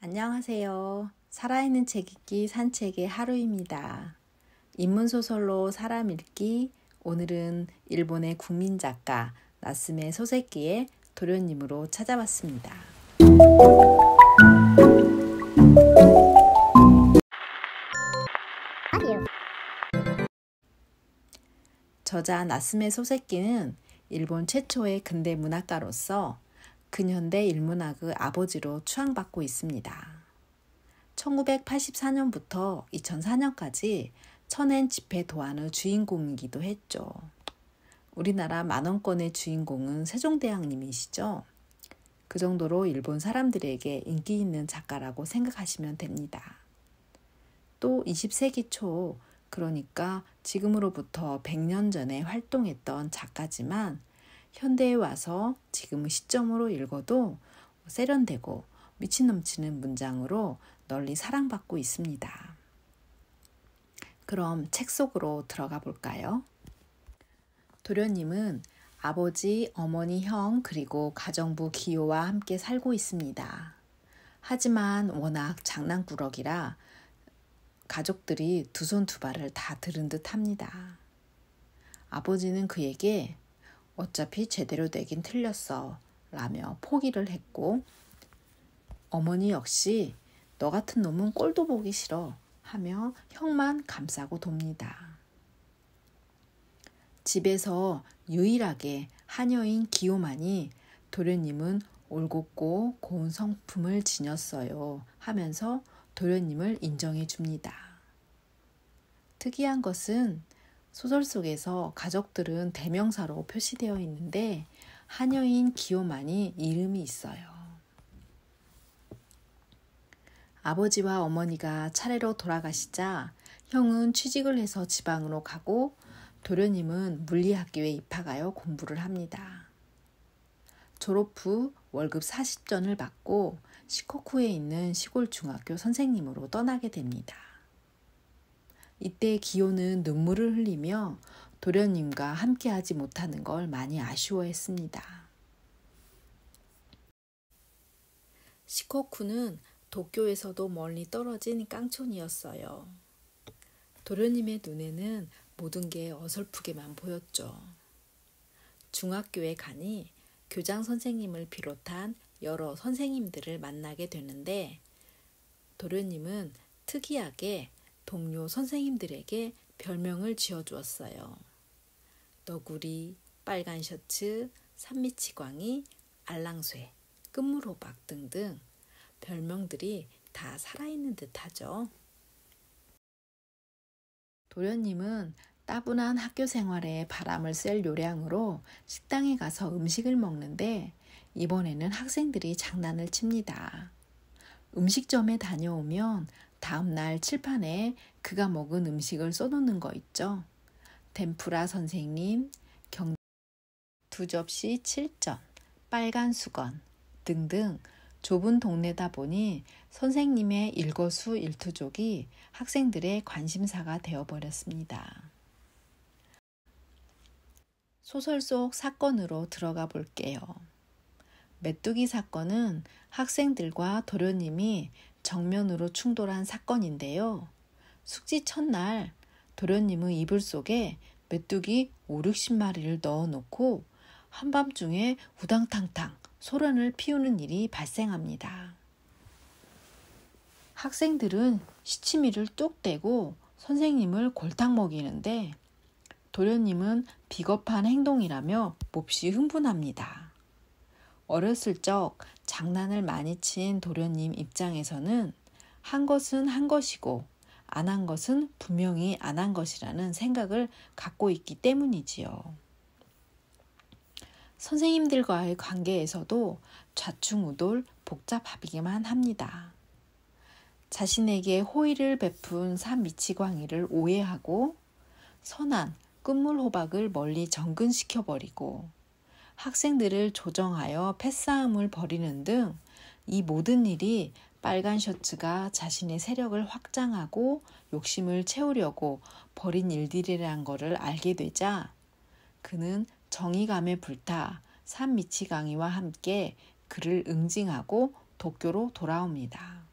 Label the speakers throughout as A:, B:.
A: 안녕하세요. 살아있는 책 읽기 산책의 하루입니다. 인문소설로 사람 읽기, 오늘은 일본의 국민작가 나스메 소세키의 도련님으로 찾아왔습니다. 저자 나스메 소세키는 일본 최초의 근대 문학가로서 근현대 일문학의 아버지로 추앙받고 있습니다. 1984년부터 2004년까지 천엔 집회 도안의 주인공이기도 했죠. 우리나라 만원권의 주인공은 세종대왕님이시죠. 그 정도로 일본 사람들에게 인기 있는 작가라고 생각하시면 됩니다. 또 20세기 초, 그러니까 지금으로부터 100년 전에 활동했던 작가지만 현대에 와서 지금의 시점으로 읽어도 세련되고 미치 넘치는 문장으로 널리 사랑받고 있습니다. 그럼 책 속으로 들어가 볼까요? 도련님은 아버지, 어머니, 형, 그리고 가정부 기요와 함께 살고 있습니다. 하지만 워낙 장난꾸러기라 가족들이 두 손 두 발을 다 들은 듯 합니다. 아버지는 그에게 어차피 제대로 되긴 틀렸어 라며 포기를 했고, 어머니 역시 너 같은 놈은 꼴도 보기 싫어 하며 형만 감싸고 돕니다. 집에서 유일하게 하녀인 기요만이 도련님은 올곧고 고운 성품을 지녔어요 하면서 도련님을 인정해 줍니다. 특이한 것은 소설 속에서 가족들은 대명사로 표시되어 있는데 하녀인 기요만이 이름이 있어요. 아버지와 어머니가 차례로 돌아가시자 형은 취직을 해서 지방으로 가고 도련님은 물리학교에 입학하여 공부를 합니다. 졸업 후 월급 40전을 받고 시코쿠에 있는 시골 중학교 선생님으로 떠나게 됩니다. 이때 기요는 눈물을 흘리며 도련님과 함께하지 못하는 걸 많이 아쉬워했습니다. 시코쿠는 도쿄에서도 멀리 떨어진 깡촌이었어요. 도련님의 눈에는 모든 게 어설프게만 보였죠. 중학교에 가니 교장 선생님을 비롯한 여러 선생님들을 만나게 되는데 도련님은 특이하게 동료 선생님들에게 별명을 지어주었어요. 너구리, 빨간 셔츠, 산미치광이, 알랑쇠, 끝물호박 등등 별명들이 다 살아있는 듯하죠. 도련님은 따분한 학교 생활에 바람을 쐴 요량으로 식당에 가서 음식을 먹는데 이번에는 학생들이 장난을 칩니다. 음식점에 다녀오면 다음날 칠판에 그가 먹은 음식을 써놓는 거 있죠. 덴푸라 선생님, 두 접시 7전, 빨간 수건 등등 좁은 동네다 보니 선생님의 일거수일투족이 학생들의 관심사가 되어버렸습니다. 소설 속 사건으로 들어가 볼게요. 메뚜기 사건은 학생들과 도련님이 정면으로 충돌한 사건인데요. 숙지 첫날 도련님의 이불 속에 메뚜기 5-60마리를 넣어놓고 한밤중에 우당탕탕 소란을 피우는 일이 발생합니다. 학생들은 시치미를 뚝 떼고 선생님을 골탕 먹이는데 도련님은 비겁한 행동이라며 몹시 흥분합니다. 어렸을 적 장난을 많이 친 도련님 입장에서는 한 것은 한 것이고 안 한 것은 분명히 안 한 것이라는 생각을 갖고 있기 때문이지요. 선생님들과의 관계에서도 좌충우돌 복잡하기만 합니다. 자신에게 호의를 베푼 산미치광이를 오해하고 선한 끝물호박을 멀리 정근시켜버리고 학생들을 조정하여 패싸움을 벌이는 등 이 모든 일이 빨간 셔츠가 자신의 세력을 확장하고 욕심을 채우려고 벌인 일들이란 것을 알게 되자 그는 정의감에 불타 산미치광이와 함께 그를 응징하고 도쿄로 돌아옵니다.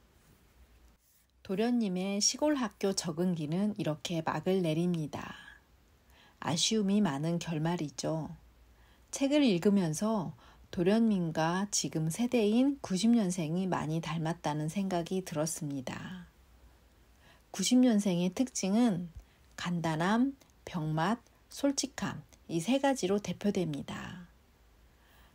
A: 도련님의 시골 학교 적응기는 이렇게 막을 내립니다. 아쉬움이 많은 결말이죠. 책을 읽으면서 도련님과 지금 세대인 90년생이 많이 닮았다는 생각이 들었습니다. 90년생의 특징은 간단함, 병맛, 솔직함 이 세 가지로 대표됩니다.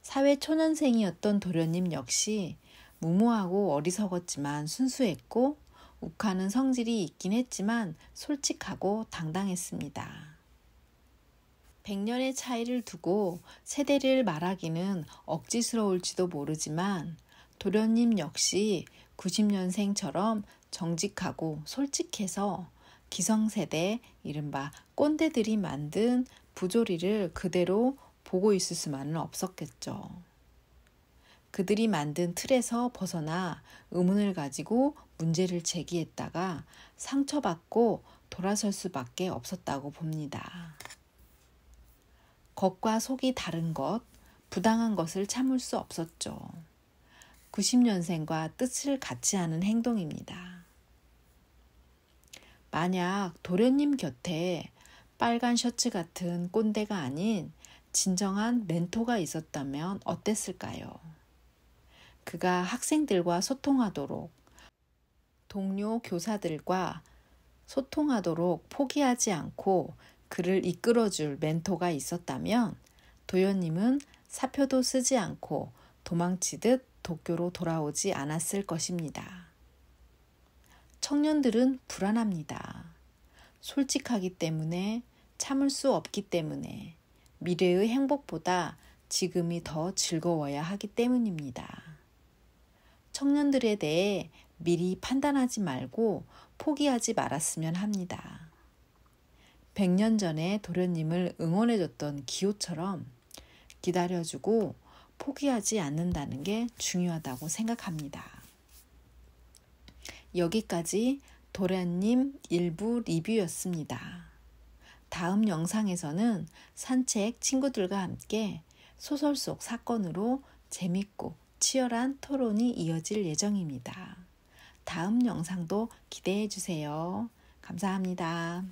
A: 사회 초년생이었던 도련님 역시 무모하고 어리석었지만 순수했고 욱하는 성질이 있긴 했지만 솔직하고 당당했습니다. 100년의 차이를 두고 세대를 말하기는 억지스러울지도 모르지만 도련님 역시 90년생처럼 정직하고 솔직해서 기성세대 이른바 꼰대들이 만든 부조리를 그대로 보고 있을 수만은 없었겠죠. 그들이 만든 틀에서 벗어나 의문을 가지고 문제를 제기했다가 상처받고 돌아설 수밖에 없었다고 봅니다. 겉과 속이 다른 것, 부당한 것을 참을 수 없었죠. 90년생과 뜻을 같이 하는 행동입니다. 만약 도련님 곁에 빨간 셔츠 같은 꼰대가 아닌 진정한 멘토가 있었다면 어땠을까요? 그가 학생들과 소통하도록, 동료 교사들과 소통하도록 포기하지 않고 그를 이끌어줄 멘토가 있었다면 도련님은 사표도 쓰지 않고 도망치듯 도쿄로 돌아오지 않았을 것입니다. 청년들은 불안합니다. 솔직하기 때문에, 참을 수 없기 때문에, 미래의 행복보다 지금이 더 즐거워야 하기 때문입니다. 청년들에 대해 미리 판단하지 말고 포기하지 말았으면 합니다. 100년 전에 도련님을 응원해줬던 기호처럼 기다려주고 포기하지 않는다는 게 중요하다고 생각합니다. 여기까지 도련님 일부 리뷰였습니다. 다음 영상에서는 산책 친구들과 함께 소설 속 사건으로 재밌고 치열한 토론이 이어질 예정입니다. 다음 영상도 기대해 주세요. 감사합니다.